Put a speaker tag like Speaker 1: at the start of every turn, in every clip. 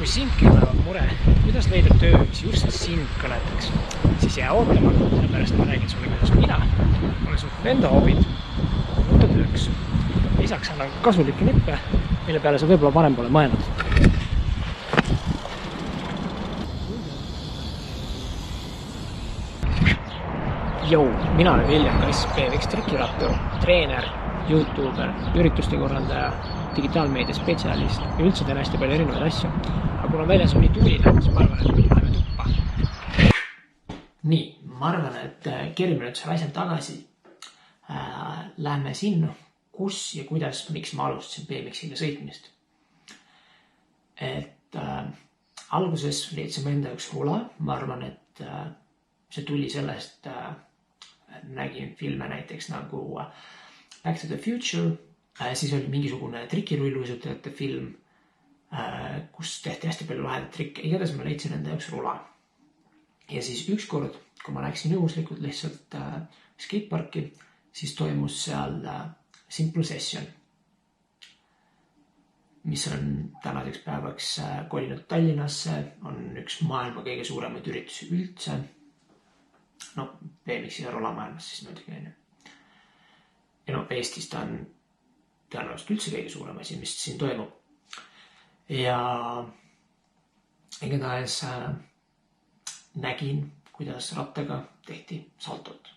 Speaker 1: Kui sind kõnavad mure, kuidas leida töö, mis just sind kõnetaks, siis jää ootama, sellepärast ma räägin sulle, kuidas mina olen suhtunud enda hobid võtta tööks. Lisaks annan kasulikke nippe, mille peale sa võib-olla varem pole mõelnud. Mina olen Viljan Kass, BMX trikirattaru, treener, YouTuber, ürituste korraldaja, digitaalmeedia spetsialist ja üldse teen hästi palju erinevaid asju. Aga kuna väljas on nii tuuline, siis ma arvan, et me läheme tuppa. Nii, ma arvan, et kerime nüüd selle asja tagasi. Lähme sinna, kus ja kuidas, miks ma alustasin BMX-iga sõitmist. Alguses leidsime enda üks rula. Ma arvan, et see tuli sellest, nägin filme näiteks nagu Back to the Future, siis oli mingisugune trikirulluisutajate film, kus tehti hästi palju lahedat trikke. Igatahes ma leidsin enda üks rula. Ja siis ükskord, kui ma läksin juhuslikult lihtsalt skateparki, siis toimus seal Simple Session, mis on tänaseks päevaks kolinud Tallinnasse, on üks maailma kõige suuremaid üritusi üldse. No, BMX ja rolamaailmas siis muidugi. Ja Eestis ta on tõenäoliselt üldse kõige suurem asi, mis siin toimub. Ja igatahes nägin, kuidas rattaga tehti saltot.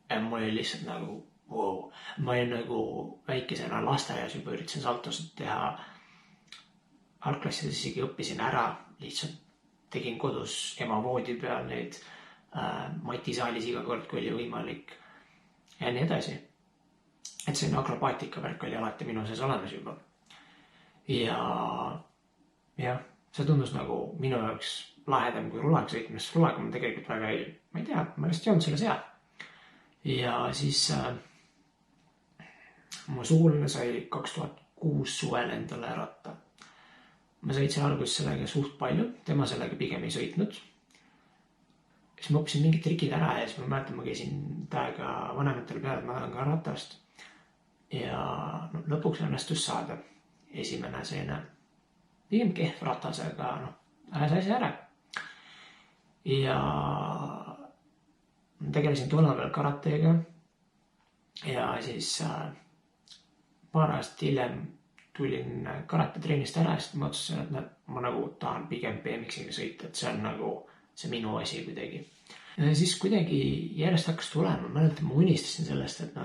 Speaker 1: Ja mul oli lihtsalt nagu, wow. Ma olin nagu väikesena lasteaias juba üritasin saltosid teha. Algklassides isegi õppisin ära, lihtsalt tegin kodus ema voodi peal neid matisaalis iga kord, kui oli võimalik ja nii edasi. Et see akrobaatika värk oli alati minu sees olemas juba. Ja see tundus nagu minu jaoks lahedam kui rulaga sõitmist. Rulaga ma tegelikult väga ma ei tea, ma vist ei olnud selle seal. Ja siis mu sugulane sai 2006 suvel endale ratta. Ma sõitsin alguses sellega suht palju, tema sellega pigem ei sõitnud. Siis ma õppisin mingid trikid ära ja siis ma mäletan, ma käisin täiega vanematele peale, et ma tahan ka ratast. Ja lõpuks õnnestus saada esimene selline pigem kehv ratas, aga ajas asja ära. Ja tegelesin toona veel karateega ja siis paar aastat hiljem tulin karatetreenist ära, sest ma otsustasin, et ma nagu tahan pigem BMX-iga sõita, et see on nagu see minu asi kuidagi. Ja siis kuidagi järjest hakkas tulema. Ma mäletan, ma unistasin sellest, et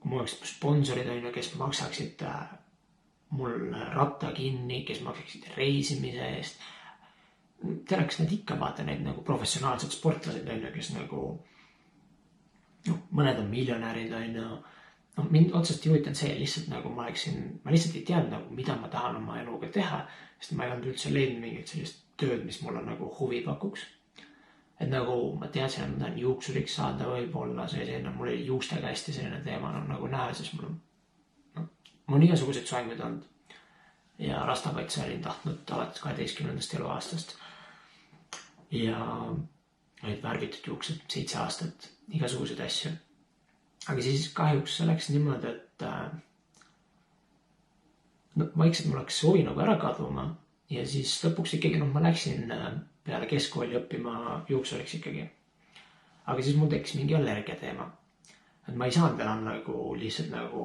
Speaker 1: kui mul oleks sponsorid, kes maksaksid mul ratta kinni, kes maksaksid reisimise eest. Tead, kas need ikka vaata neid nagu professionaalsed sportlased, kes nagu mõned on miljonärid. Mind otsast ei huvitanud see, lihtsalt nagu ma lihtsalt ei teadnud, mida ma tahan oma eluga teha, sest ma ei olnud üldse leidnud mingit sellist tööd, mis mulle nagu huvi pakuks. Et nagu ma teadsin, et ma tahan juuksuriks saada võib-olla selline, mul oli juustega hästi selline teema nagu näha, siis mul on igasuguseid soenguid olnud. Ja rastakaitse olin tahtnud alates 12. eluaastast. Ja olid värvitud juuksed 7 aastat, igasuguseid asju. Aga siis kahjuks see läks niimoodi, et vaikselt mul hakkas huvi nagu ära kaduma. Ja siis lõpuks ikkagi ma läksin peale keskkooli õppima juuksuriks ikkagi. Aga siis mul tekkis mingi allergia teema. Et ma ei saanud enam nagu lihtsalt nagu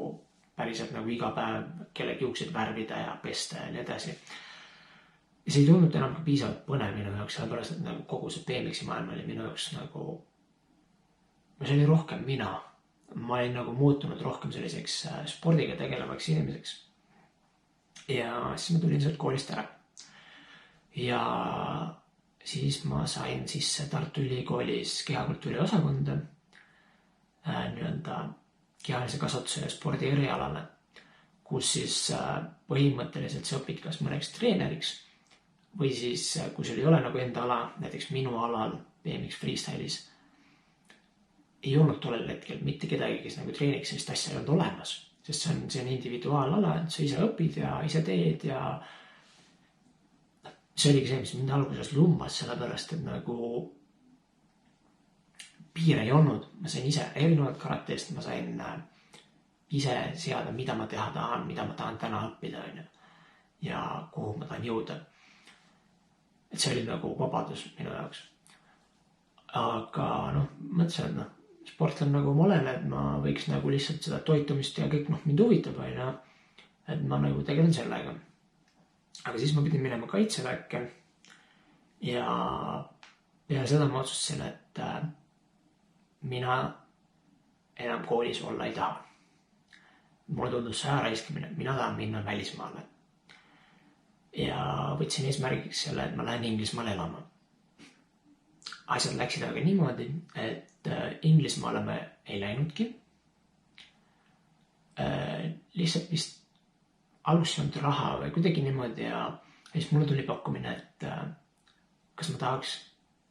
Speaker 1: päriselt nagu iga päev kellegi juukseid värvida ja pesta ja nii edasi. Ja see ei tundnud enam ka piisavalt põnev minu jaoks, sellepärast, et nagu kogu see BMX-i maailm oli minu jaoks nagu, see oli rohkem mina. Ma olin nagu muutunud rohkem selliseks spordiga tegelevaks inimeseks. Ja siis ma tulin sealt koolist ära. Ja siis ma sain sisse Tartu Ülikoolis kehakultuuri osakonda kehalise kasvatuse ja spordi erialale, kus siis põhimõtteliselt sa õpid kas mõneks treeneriks või siis, kui sul ei ole nagu enda ala, näiteks minu alal BMX freestyle'is, ei olnud tollel hetkel mitte kedagi, kes nagu treeniks sellist asja ei olnud olemas, sest see on individuaalala, et sa ise õpid ja ise teed ja see oligi see, mis mind alguses lummas, sellepärast, et nagu piire ei olnud. Ma sain ise erinevalt karateest, ma sain ise seada, mida ma teha tahan, mida ma tahan täna õppida. ja kuhu ma tahan jõuda. Et see oli nagu vabadus minu jaoks. Aga mõtlesin, et sport on nagu molele, et ma võiks nagu lihtsalt seda toitumist ja kõik mind huvitab, et ma nagu tegelen sellega. Aga siis ma pidin minema kaitseväkke ja peale seda ma otsustasin, et mina enam koolis olla ei taha. Mulle tundus see ääraiskimine, mina tahan minna välismaale. Ja võtsin eesmärgiks selle, et ma lähen Inglismaale elama. Asjad läksid aga niimoodi, et Inglismaale me ei läinudki. Lihtsalt vist alguses ei olnud raha või kuidagi niimoodi ja siis mulle tuli pakkumine, et kas ma tahaks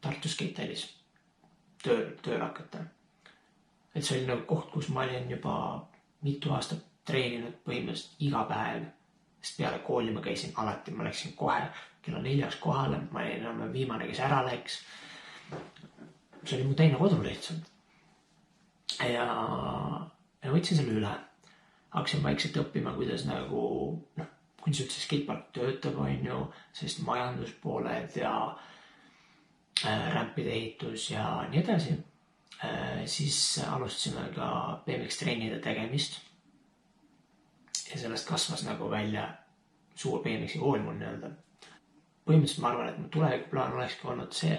Speaker 1: Tartus Keitelis tööl hakata. Et see oli nagu koht, kus ma olin juba mitu aastat treeninud põhimõtteliselt iga päev, sest peale kooli ma käisin alati, ma läksin kohe kella 4 kohale, ma olin enam viimane, kes ära läks. See oli mu teine kodu lihtsalt. Ja võtsin selle üle. Hakkasin vaikselt õppima, kuidas nagu, kuidas üldse skatepark töötab, sest majanduspooled ja rämpide ehitus ja nii edasi. Siis alustasime ka BMX treenide tegemist. Ja sellest kasvas nagu välja suur BMX-i kool mul nii-öelda. Põhimõtteliselt ma arvan, et mu tulevikuplaan olekski olnud see,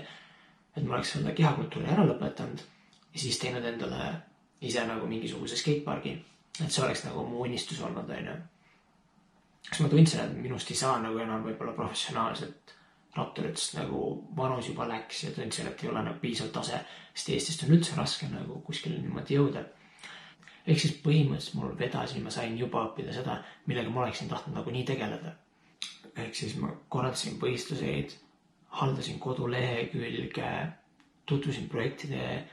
Speaker 1: et ma oleks selle kehakultuuri ära lõpetanud ja siis teinud endale ise nagu mingisuguse skatepargi. Et see oleks nagu mu unistus olnud. Kas ma tundsin, et minust ei saa nagu enam võib-olla professionaalselt ratturitest nagu vanus juba läks ja tundsin, et ei ole nagu piisavalt tase, sest Eestist on üldse raske nagu kuskile niimoodi jõuda. Ehk siis põhimõtteliselt mul vedasin, ma sain juba õppida seda, millega ma oleksin tahtnud nagu nii tegeleda. Ehk siis ma korraldasin võistluseid, haldasin kodulehekülge, tutvusin projektide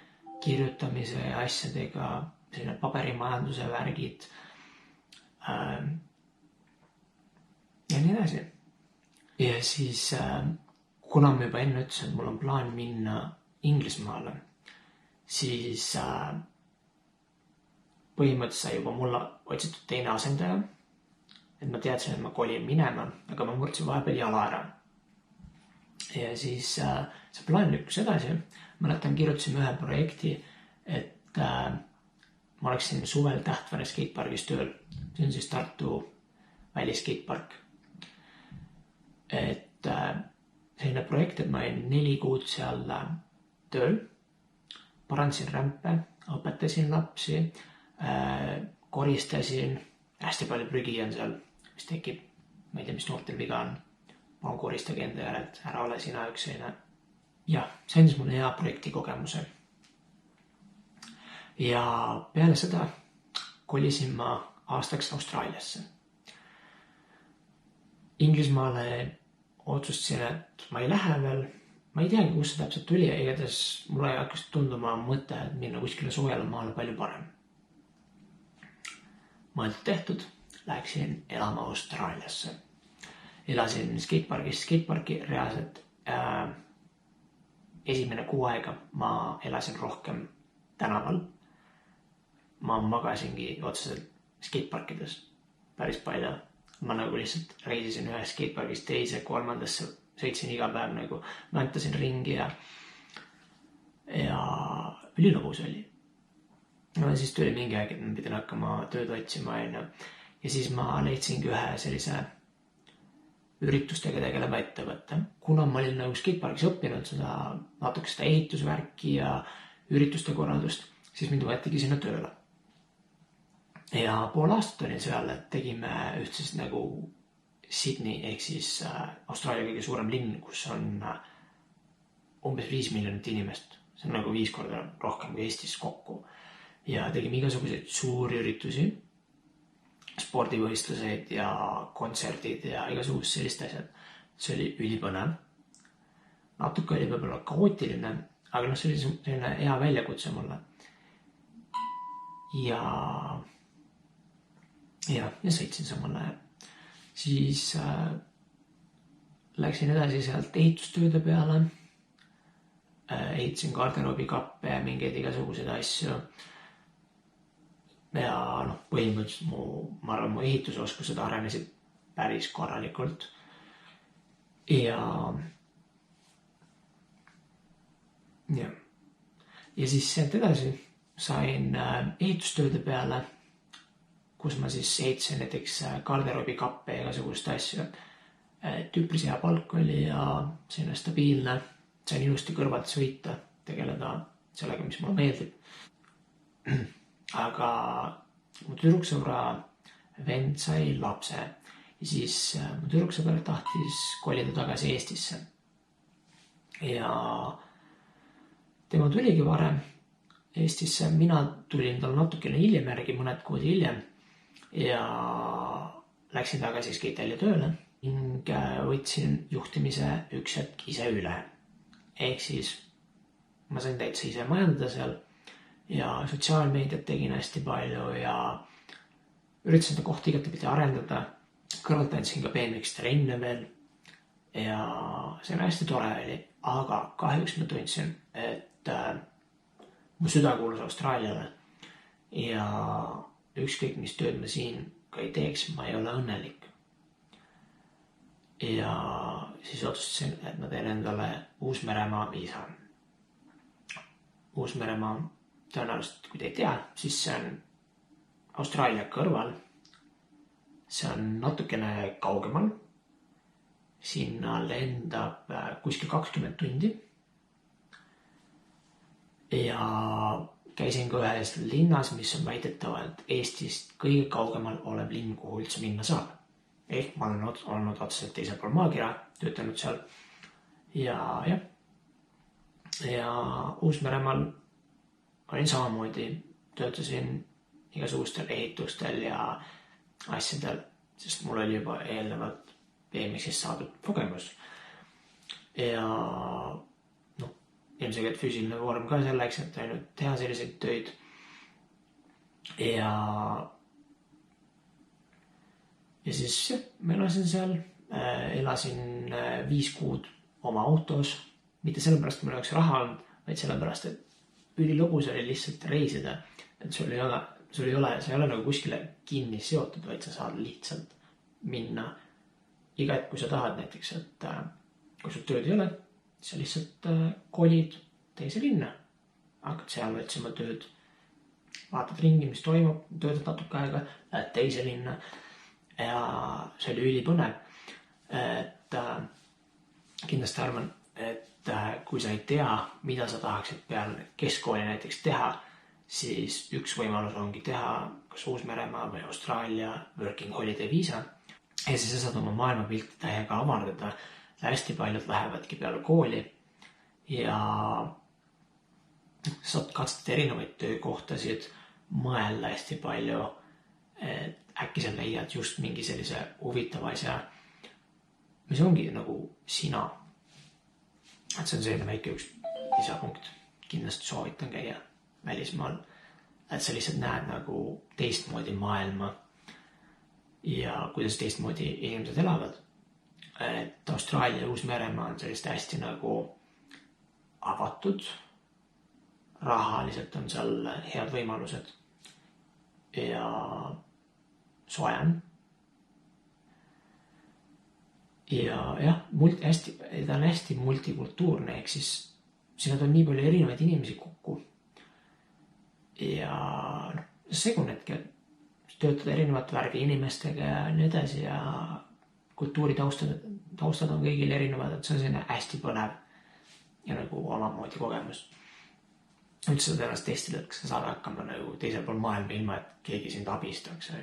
Speaker 1: kirjutamise ja asjadega, selline paberimajanduse värgid ja nii edasi. Ja siis, kuna ma juba enne ütlesin, et mul on plaan minna Inglismaale, siis põhimõtteliselt sai juba mulle otsitud teine asendaja. Et ma teadsin, et ma kolin minema, aga ma murdsin vahepeal jala ära. Ja siis see plaan lükkus edasi. Mäletan, kirjutasime ühe projekti, et ma oleksin suvel Tähtvere skatepargis tööl. See on siis Tartu väliskatepark. Et selline projekt, et ma olin 4 kuud seal tööl, parandasin rämpe, õpetasin lapsi, koristasin, hästi palju prügi on seal, mis tekib, ma ei tea, mis noortel viga on, palun koristage enda järelt, ära ole sina üks selline. Ja, see andis mulle hea projekti kogemuse. Ja peale seda kolisin ma aastaks Austraaliasse. Inglismaale otsustasin, et ma ei lähe veel, ma ei teagi, kus see täpselt tuli ja igatahes mulle hakkas tunduma mõte, et minna kuskile soojale maale palju parem. Mõeldud tehtud, läksin elama Austraaliasse. Elasin skateparki reaalselt. Esimene kuu aega ma elasin rohkem tänaval. Ma magasingi otseselt skateparkides päris palju. Ma nagu lihtsalt reisisin ühe skatepargist teise, kolmandasse, sõitsin iga päev nagu, mäntasin ringi ja ülilõbus oli. No siis tuli mingi aeg, et ma pidin hakkama tööd otsima ja siis ma leidsingi ühe sellise üritustega tegeleva ettevõtte. Kuna ma olin nagu skatepargis õppinud natuke seda ehitusvärki ja ürituste korraldust, siis mind võetigi sinna tööle. Ja pool aastat olin seal, et tegime ühtsest nagu Sydney ehk siis Austraalia kõige suurem linn, kus on umbes 5 miljonit inimest. See on nagu 5 korda rohkem kui Eestis kokku. Ja tegime igasuguseid suuri üritusi, spordivõistluseid ja kontserdid ja igasugused sellist asjad. See oli ülipõnev. Natuke oli võib-olla kaootiline, aga see oli selline hea väljakutse mulle. Ja sõitsin samal ajal. Siis läksin edasi sealt ehitustööde peale. Ehitasin garderoobikappe ja mingeid igasuguseid asju. Ja põhimõtteliselt ma arvan, mu ehitusoskused arenesid päris korralikult. Ja siis sealt edasi sain ehitustööde peale, kus ma siis ehitasin näiteks garderoobikappe ja igasugust asju. Üpris hea palk oli ja selline stabiilne. Sain ilusti kõrvalt sõita, tegeleda sellega, mis mulle meeldib. Aga mu tüdruksõbra vend sai lapse ja siis mu tüdruksõber tahtis kolida tagasi Eestisse. Ja tema tuligi varem Eestisse, mina tulin tal natukene hiljem järgi, mõned kuud hiljem ja läksin tagasi Skatelli tööle ning võtsin juhtimise üks hetk ise üle. Ehk siis ma sain täitsa ise majandada seal ja sotsiaalmeediat tegin hästi palju ja üritasin seda kohta igatepidi arendada. Kõrvalt andsin ka BMX trenne veel ja see on hästi tore oli, aga kahjuks ma tundsin, et mu süda kuulus Austraaliale ja ükskõik mis tööd ma siin ka ei teeks, ma ei ole õnnelik. Ja siis otsustasin, et ma teen endale Uus-Meremaa viisa. Uus-Meremaa, tõenäoliselt kui te ei tea, siis see on Austraalia kõrval. See on natukene kaugemal. Sinna lendab kuskil 20 tundi. Ja käisin ka ühes linnas, mis on väidetavalt Eestist kõige kaugemal olev linn, kuhu üldse minna saab. Ehk ma olen olnud otseselt teisel pool maakera, töötanud seal ja Uus-Meremaal olin samamoodi, töötasin igasugustel ehitustel ja asjadel, sest mul oli juba eelnevalt BMX-ist saadud kogemus. Ja ilmselgelt füüsiline vorm ka selleks, et ainult teha selliseid töid. Ja siis ma elasin seal, elasin 5 kuud oma autos, mitte sellepärast, et mul oleks raha olnud, vaid sellepärast, et ülilõbus oli lihtsalt reisida. Et sul ei ole nagu kuskile kinni seotud, vaid sa saad lihtsalt minna iga hetk, kui sa tahad näiteks, et kui sul tööd ei ole, sa lihtsalt kolid teise linna, hakkad seal otsima tööd, vaatad ringi, mis toimub, töötad natuke aega, lähed teise linna. Ja see oli ülipõnev, et kindlasti arvan, et kui sa ei tea, mida sa tahaksid peale keskkooli näiteks teha, siis üks võimalus ongi teha kas Uus-Meremaa või Austraalia working holiday viisa. Ja siis sa saad oma maailmapilti täiega avardada. Hästi paljud lähevadki peale kooli ja saad katsetada erinevaid töökohtasid, mõelda hästi palju, et äkki sa leiad just mingi sellise huvitava asja, mis ongi nagu sina. Et see on selline väike üks lisapunkt. Kindlasti soovitan käia välismaal, et sa lihtsalt näed nagu teistmoodi maailma ja kuidas teistmoodi inimesed elavad. Et Austraalia ja Uus-Meremaa on sellist hästi nagu avatud, rahaliselt on seal head võimalused ja soe on. Ja jah, ta on hästi multikultuurne, ehk siis sinna on nii palju erinevaid inimesi kokku. Ja segunedki, töötada erinevat värvi inimestega ja nii edasi ja kultuuritaustad on kõigil erinevad, et see on selline hästi põnev ja nagu omamoodi kogemus. Üldse seda ennast testida, et sa saad hakkama nagu teisel pool maailma ilma, et keegi sind abistaks.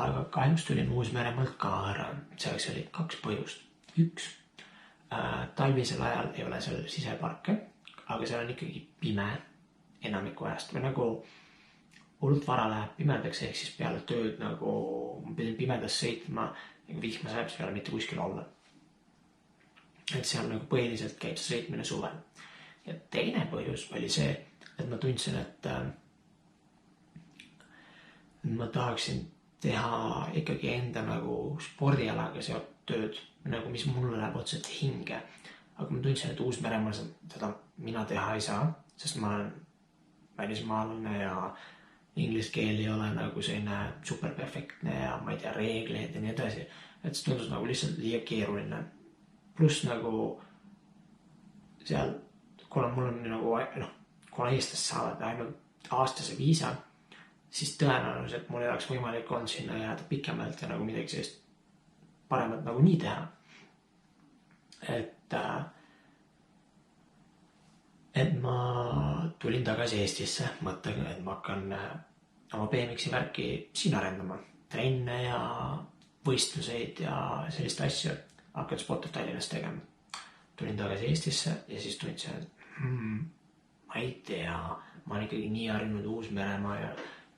Speaker 1: Aga kahjuks tulin Uus-Meremaalt ka ära. Selleks oli 2 põhjust. 1. Talvisel ajal ei ole seal siseparke, aga seal on ikkagi pime enamiku ajast. Või nagu hullult vara läheb pimedaks, ehk siis peale tööd nagu ma pidin pimedas sõitma, nagu vihma sajab, seal ei ole mitte kuskil olla. Et seal nagu põhiliselt käib see sõitmine suvel. Ja teine põhjus oli see, et ma tundsin, et ma tahaksin teha ikkagi enda nagu spordialaga seotud tööd, nagu mis mulle läheb otseselt hinge. Aga ma tundsin, et Uus-Meremaal seda mina teha ei saa, sest ma olen välismaalane ja inglise keel ei ole nagu selline superperfektne ja ma ei tea, reegleid ja nii edasi. Et see tundus nagu lihtsalt liiga keeruline. Pluss nagu seal, kuna mul on nagu, kuna eestlast saavad ainult aastase viisa, siis tõenäoliselt mul ei oleks võimalik on sinna jääda pikemalt ja nagu midagi sellist paremat nagu nii teha. Et ma tulin tagasi Eestisse mõttega, et ma hakkan oma BMX-i värki siin arendama. Trenne ja võistluseid ja sellist asju hakkan Sportov Tallinnas tegema. Tulin tagasi Eestisse ja siis tundsin, et ma ei tea, ma olen ikkagi nii harjunud Uus-Meremaa ja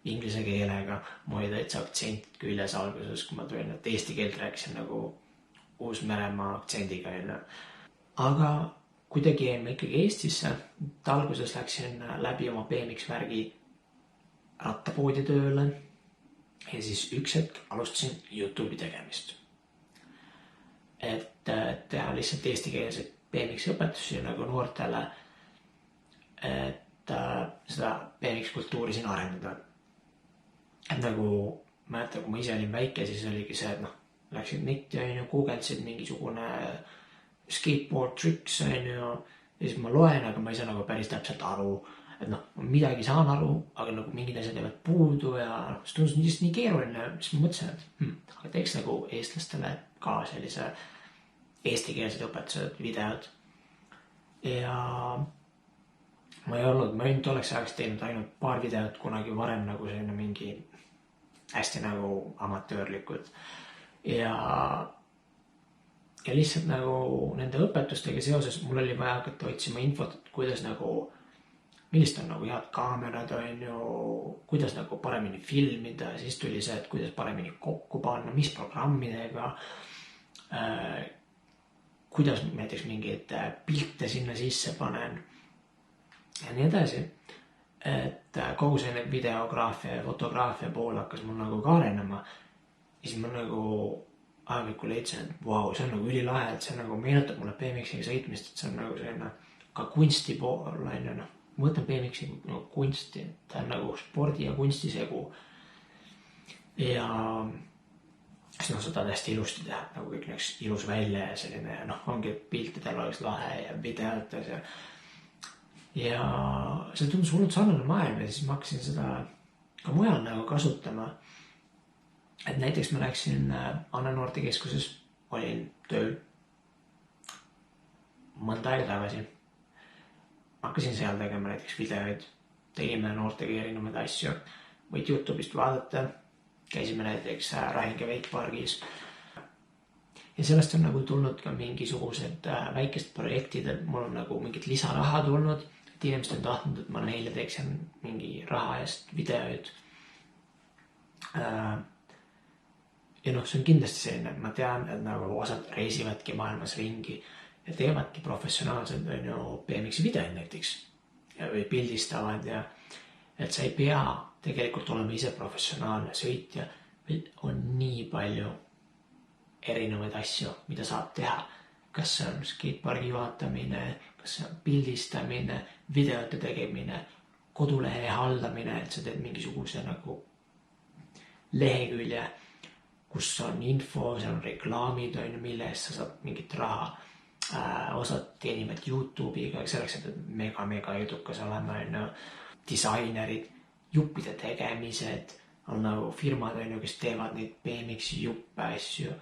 Speaker 1: inglise keelega. Mul oli täitsa aktsent küljes alguses, kui ma tulin, et eesti keelt rääkisin nagu Uus-Meremaa aktsendiga. Aga kuidagi jäin ma ikkagi Eestisse. Alguses läksin läbi oma BMX värgi rattapoodi tööle ja siis üks hetk alustasin YouTube'i tegemist. Et teha lihtsalt eestikeelseid BMX õpetusi nagu noortele, et seda BMX kultuuri siin arendada. Et nagu mäletan, kui ma ise olin väike, siis oligi see, et läksid netti ja googlesid mingisugune skateboard tricks ja siis ma loen, aga ma ei saa nagu päris täpselt aru, et midagi saan aru, aga nagu mingid asjad jäävad puudu ja see tundus lihtsalt nii keeruline, siis ma mõtlesin, et aga teeks nagu eestlastele ka sellise eestikeelsed õpetused, videod. Ja ma ei olnud tolleks ajaks teinud ainult paar videot kunagi varem nagu selline mingi hästi nagu amatöörlikud. Ja lihtsalt nagu nende õpetustega seoses mul oli vaja hakata otsima infot, kuidas nagu, millist on nagu head kaamerad, kuidas nagu paremini filmida, siis tuli see, et kuidas paremini kokku panna, mis programmidega, kuidas näiteks mingeid pilte sinna sisse panen ja nii edasi. Et kogu selline videograafia ja fotograafia pool hakkas mul nagu ka arenema. Ja siis ma nagu ajavikku leidsin, et wow, see on nagu ülilahe, et see nagu meenutab mulle BMX-iga sõitmist, et see on nagu selline ka kunsti pool, ma võtan BMX-i nagu kunsti, ta on nagu spordi ja kunsti segu. Ja siis seda hästi ilusti teha, nagu kõik näeks ilus välja ja selline, ongi piltidel oleks lahe ja videotes ja see tundus hullult sarnane maailm ja siis ma hakkasin seda ka mujal nagu kasutama. Et näiteks ma läksin Anna noortekeskuses, olin tööl mõnda aega tagasi. Ma hakkasin seal tegema näiteks videoid, tegime noortega erinevaid asju, võid YouTube'ist vaadata. Käisime näiteks Rahinge Veikpargis. Ja sellest on nagu tulnud ka mingisugused väikest projektid, et mul on nagu mingit lisaraha tulnud, et inimesed on tahtnud, et ma neile teeksin mingi raha eest videoid. Ja see on kindlasti selline, et ma tean, et nagu osad reisivadki maailmas ringi ja teevadki professionaalsed BMX-i videoid näiteks või pildistavad ja et sa ei pea tegelikult olema ise professionaalne sõitja, on nii palju erinevaid asju, mida saab teha. Kas see on skatepargi vaatamine, kas see on pildistamine, videote tegemine, kodulehe haldamine, et sa teed mingisuguse nagu lehekülje, kus on info, seal on reklaamid, mille eest sa saad mingit raha. Osad teenivad YouTube'iga, selleks, et mega edukas olema, disainerid, juppide tegemised, on nagu firmad, kes teevad neid BMX-i juppe asju,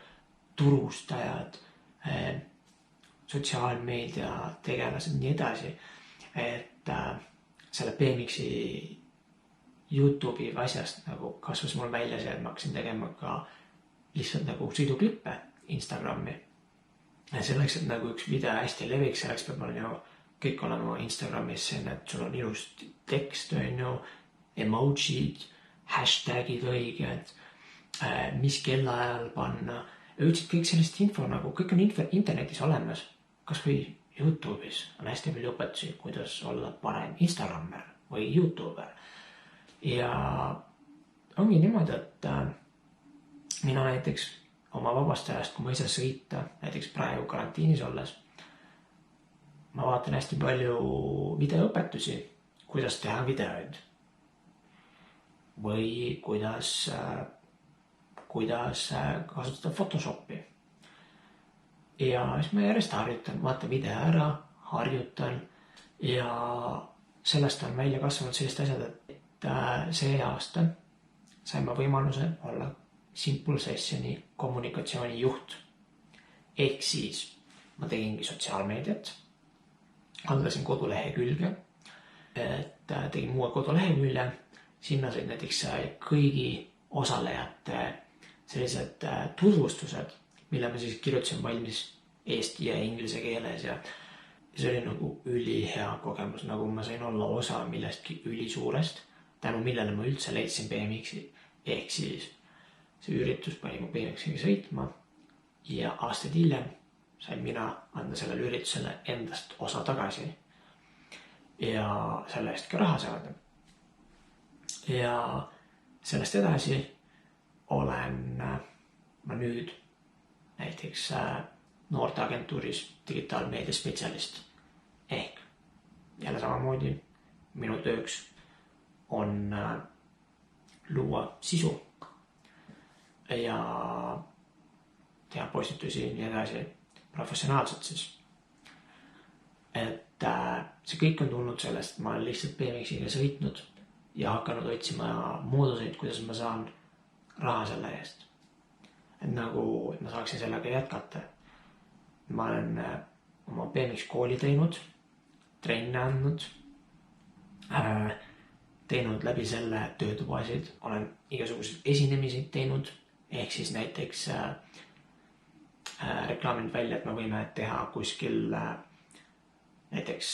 Speaker 1: turustajad, sotsiaalmeedia tegelased, nii edasi. Et selle BMX-i YouTube'i asjast nagu kasvas mul välja see, et ma hakkasin tegema ka lihtsalt nagu sõiduklippe Instagrami. Ja selleks, et nagu üks video hästi leviks, selleks peab mul kõik olema Instagramis selline, et sul on ilus tekst, emojid, hashtagid õiged, mis kellaajal panna. Üldiselt kõik sellist info, nagu kõik on internetis olemas, kas või YouTube'is on hästi palju õpetusi, kuidas olla parem Instagrammer või YouTuber. Ja ongi niimoodi, et mina näiteks oma vabast ajast, kui ma ise sõita, näiteks praegu karantiinis olles, ma vaatan hästi palju videoõpetusi, kuidas teha videoid. või kuidas kasutada Photoshopi. Ja siis ma järjest harjutan, vaatan video ära, harjutan ja sellest on välja kasvanud sellised asjad, et see aasta sain ma võimaluse olla Simple Sessioni kommunikatsioonijuht. Ehk siis ma tegingi sotsiaalmeediat, aldasin kodulehekülge, tegin uue kodulehekülje, sinna said näiteks kõigi osalejate sellised tutvustused, mille ma siis kirjutasin valmis eesti ja inglise keeles ja see oli nagu ülihea kogemus, nagu ma sain olla osa millestki ülisuurest, tänu millele ma üldse leidsin BMX-i. Ehk siis see üritus pani mu BMX-iga sõitma ja aastaid hiljem sain mina anda sellele üritusele endast osa tagasi ja selle eest ka raha saada. Ja sellest edasi olen ma nüüd näiteks noorteagentuuris digitaalmeedia spetsialist. Ehk jälle samamoodi minu tööks on luua sisu ja teha postitusi ja nii edasi professionaalselt siis. Et see kõik on tulnud sellest, et ma olen lihtsalt BMX-iga sõitnud ja hakanud otsima mooduseid, kuidas ma saan raha selle eest. Et nagu ma saaksin sellega jätkata. Ma olen oma BMX kooli teinud, trenne andnud, teinud läbi selle töötubasid, olen igasuguseid esinemisi teinud, ehk siis näiteks reklaaminud välja, et me võime teha kuskil näiteks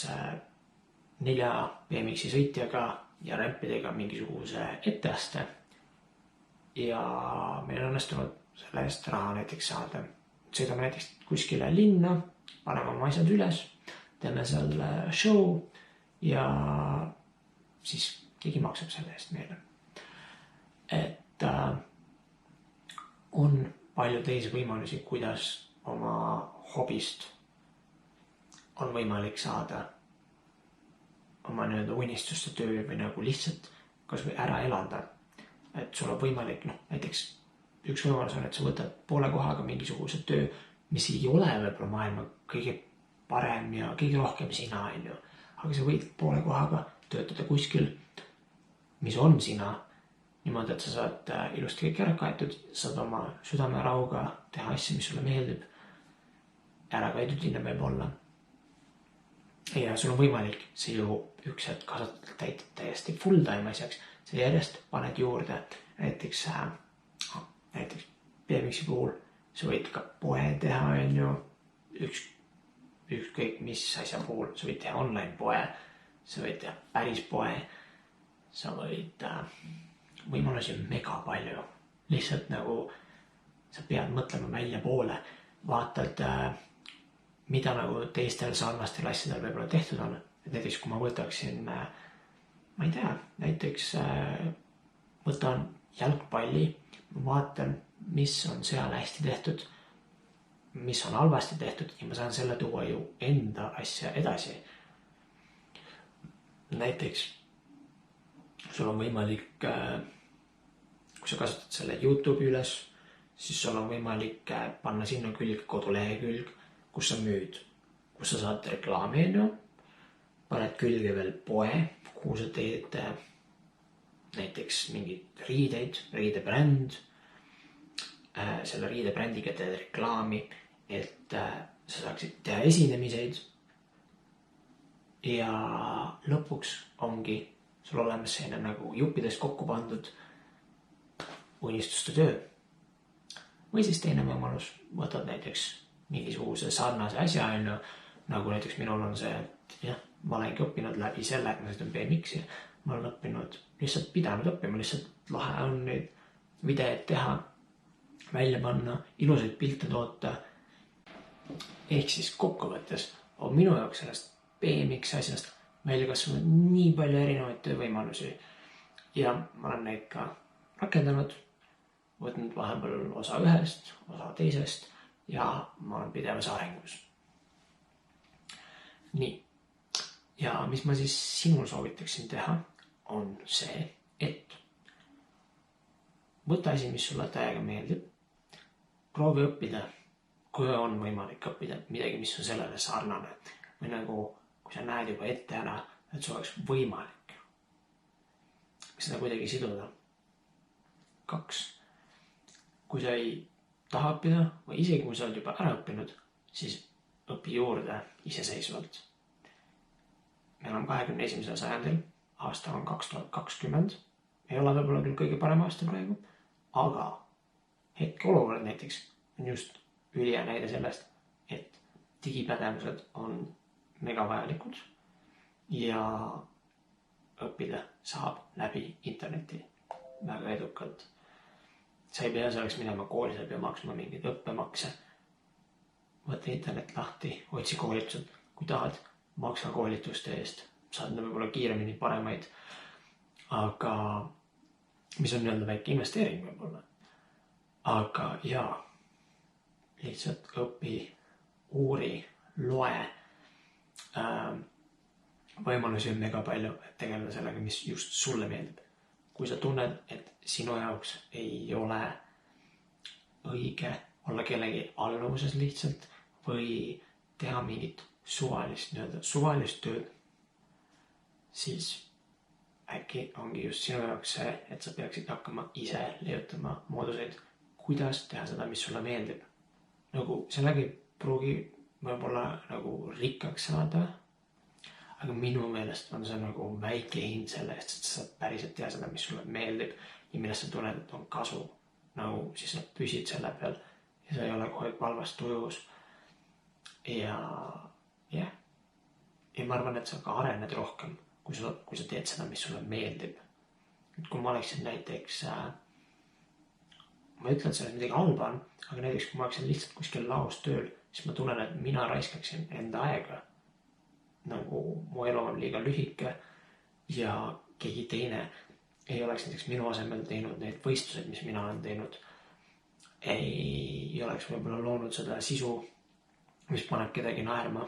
Speaker 1: 4 BMX-i sõitjaga ja rämpidega mingisuguse etteaste ja meil on õnnestunud selle eest raha näiteks saada. Sõidame näiteks kuskile linna, paneme oma asjad üles, teeme seal show ja siis keegi maksab selle eest meile. Et on palju teisi võimalusi, kuidas oma hobist on võimalik saada oma unistuste töö või nagu lihtsalt kas või ära elada. Et sul on võimalik, näiteks üks võimalus on, et sa võtad poole kohaga mingisuguse töö, mis ei ole võib-olla maailma kõige parem ja kõige rohkem sina, aga sa võid poole kohaga töötada kuskil, mis on sina, niimoodi, et sa saad ilusti kõik ära kaetud, saad oma südamerauga teha asja, mis sulle meeldib, ära kaetud hinna võib olla. Ja sul on võimalik see ju üks hetk kasutada täiesti full time asjaks, sa järjest paned juurde näiteks BMX-i puhul, sa võid ka poe teha, ükskõik mis asja puhul, sa võid teha online poe, sa võid teha päris poe, sa võid, võimalusi on mega palju, lihtsalt nagu sa pead mõtlema välja poole, vaatad, mida nagu teistel sarnastel asjadel võib-olla tehtud on, et näiteks kui ma võtaksin, ma ei tea, näiteks võtan jalgpalli, vaatan, mis on seal hästi tehtud, mis on halvasti tehtud ja ma saan selle tuua ju enda asja edasi. Näiteks sul on võimalik, kui sa kasutad selle YouTube'i üles, siis sul on võimalik panna sinna külge kodulehekülg, kus sa müüd, kus sa saad reklaami, paned külge veel poe, kuhu sa teed näiteks mingid riideid, riidebränd, selle riidebrändiga teed reklaami, et sa saaksid teha esinemiseid ja lõpuks ongi sul olemas selline nagu juppidest kokku pandud unistuste töö. Või siis teine võimalus, võtad näiteks mingisuguse sarnase asja, nagu näiteks minul on see, et ma olengi õppinud läbi selle, et ma sõidan BMX-i, ma olen õppinud, lihtsalt pidanud õppima, lihtsalt lahe on neid videoid teha, välja panna, ilusaid pilte toota. Ehk siis kokkuvõttes on minu jaoks sellest BMX asjast välja kasvanud nii palju erinevaid töövõimalusi ja ma olen neid ka rakendanud, võtnud vahepeal osa ühest, osa teisest ja ma olen pidevas arengus. Nii, ja mis ma siis sinul soovitaksin teha, on see, et võta asi, mis sulle täiega meeldib. Proovi õppida, kui on võimalik õppida midagi, mis on sellele sarnane. Või nagu, kui sa näed juba ette ära, et see oleks võimalik. Seda kuidagi siduda. 2. Kui sa ei taha õppida või isegi kui sa oled juba ära õppinud, siis õpi juurde iseseisvalt. Me oleme 21. sajandil, aasta on 2020. Ei ole võib-olla küll kõige parem aasta praegu, aga hetkeolukord näiteks on just ülihea näide sellest, et digipädevused on mega vajalikud ja õppida saab läbi interneti väga edukalt. Sa ei pea selleks minema kooli, sa ei pea maksma mingeid õppemakse. Võta internet lahti, otsi koolitused, kui tahad, maksa koolituste eest. Saad võib-olla kiiremini paremaid, aga mis on nii-öelda väike investeering võib-olla. Aga jaa, lihtsalt õpi, uuri, loe. Võimalusi on mega palju, et tegeleda sellega, mis just sulle meeldib. Kui sa tunned, et sinu jaoks ei ole õige olla kellegi alluvuses lihtsalt või teha mingit suvalist tööd, siis äkki ongi just sinu jaoks see, et sa peaksid hakkama ise leiutama mooduseid, kuidas teha seda, mis sulle meeldib. Nagu sellega ei pruugi võib-olla nagu rikkaks saada, aga minu meelest on see nagu väike hind selle eest, et sa päriselt teha seda, mis sulle meeldib ja millest sa tunned, et on kasu. Nagu siis sa püsid selle peal ja sa ei ole kogu aeg valvas tujus. Ja ma arvan, et sa ka arened rohkem, kui sa teed seda, mis sulle meeldib. Et kui ma oleksin näiteks, ma ütlen, et selles midagi halba on, aga näiteks kui ma oleksin lihtsalt kuskil laos tööl, siis ma tunnen, et mina raiskaksin enda aega. Nagu mu elu on liiga lühike ja keegi teine ei oleks näiteks minu asemel teinud neid võistlused, mis mina olen teinud. Ei oleks võib-olla loonud seda sisu, mis paneb kedagi naerma.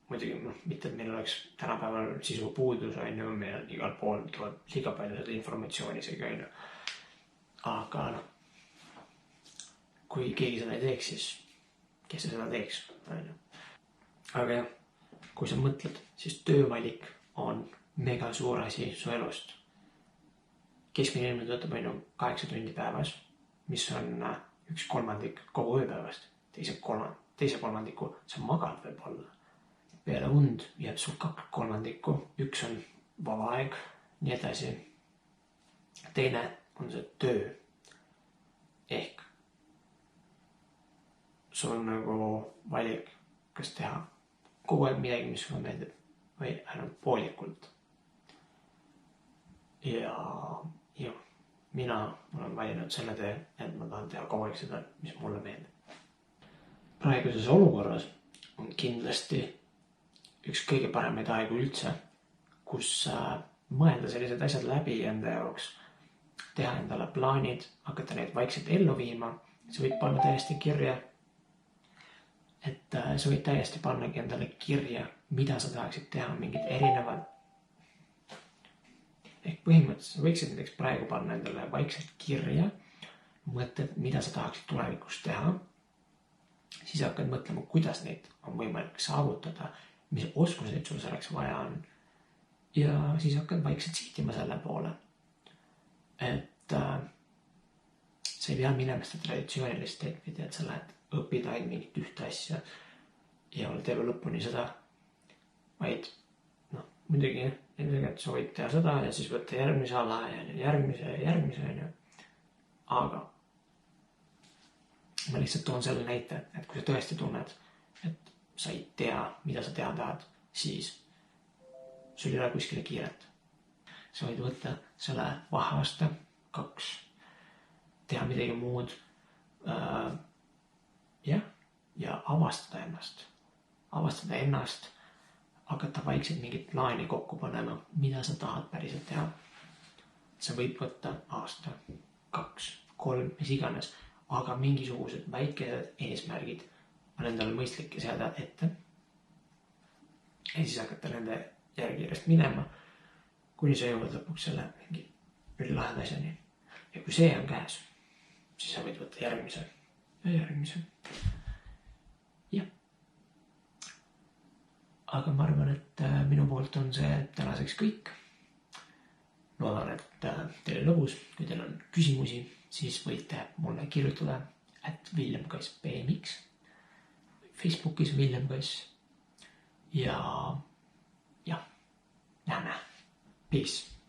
Speaker 1: Muidugi, mitte et meil oleks tänapäeval sisu puudus, meil on igal pool tuleb liiga palju seda informatsiooni isegi. Aga kui keegi seda ei teeks, siis kes seda teeks? Aga jah, kui sa mõtled, siis töövalik on mega suur asi su elust. Keskmine inimene töötab 8 tundi päevas, mis on 1/3 kogu ööpäevast. Teise kolmandiku sa magad võib-olla. Peale und jääb sul 2/3, 1 on vaba aeg, nii edasi. Teine on see töö. Ehk sul on nagu valik, kas teha kogu aeg midagi, mis sulle meeldib või ainult poolikult. Ja mina olen valinud selle tee, et ma tahan teha kogu aeg seda, mis mulle meeldib. Praeguses olukorras on kindlasti üks kõige paremaid aegu üldse, kus mõelda sellised asjad läbi enda jaoks, teha endale plaanid, hakata neid vaikselt ellu viima. Sa võid panna täiesti kirja, et sa võid täiesti pannagi endale kirja, mida sa tahaksid teha, mingid erinevad. Ehk põhimõtteliselt sa võiksid näiteks praegu panna endale vaikselt kirja mõtted, mida sa tahaksid tulevikus teha. Siis hakkad mõtlema, kuidas neid on võimalik saavutada, mis oskuseid sul selleks vaja on. Ja siis hakkad vaikselt sihtima selle poole. Et sa ei pea minema seda traditsioonilist teed, et sa lähed õppida ainult mingit ühte asja ja oled elu lõpuni seda, vaid muidugi et sa võid teha seda ja siis võtta järgmise ala ja järgmise. Aga ma lihtsalt toon selle näite, et kui sa tõesti tunned, et sa ei tea, mida sa teha tahad, siis sul ei ole kuskile kiiret. Sa võid võtta selle vaheaasta 2, teha midagi muud, ja avastada ennast, hakata vaikselt mingit plaani kokku panema, mida sa tahad päriselt teha. See võib võtta aasta, 2, 3, mis iganes, aga mingisugused väikesed eesmärgid on endale mõistlik seada ette. Ja siis hakata nende järgi järjest minema, kuni sa jõuad lõpuks selle mingi laheda asjani. Ja kui see on käes, siis sa võid võtta järgmise ja järgmise. Jah. Aga ma arvan, et minu poolt on see tänaseks kõik. Loodan, et teil on lõbus. Kui teil on küsimusi, siis võite mulle kirjutada @VillemKass_BMX Facebookis Villem Kass. Ja näeme. Peace.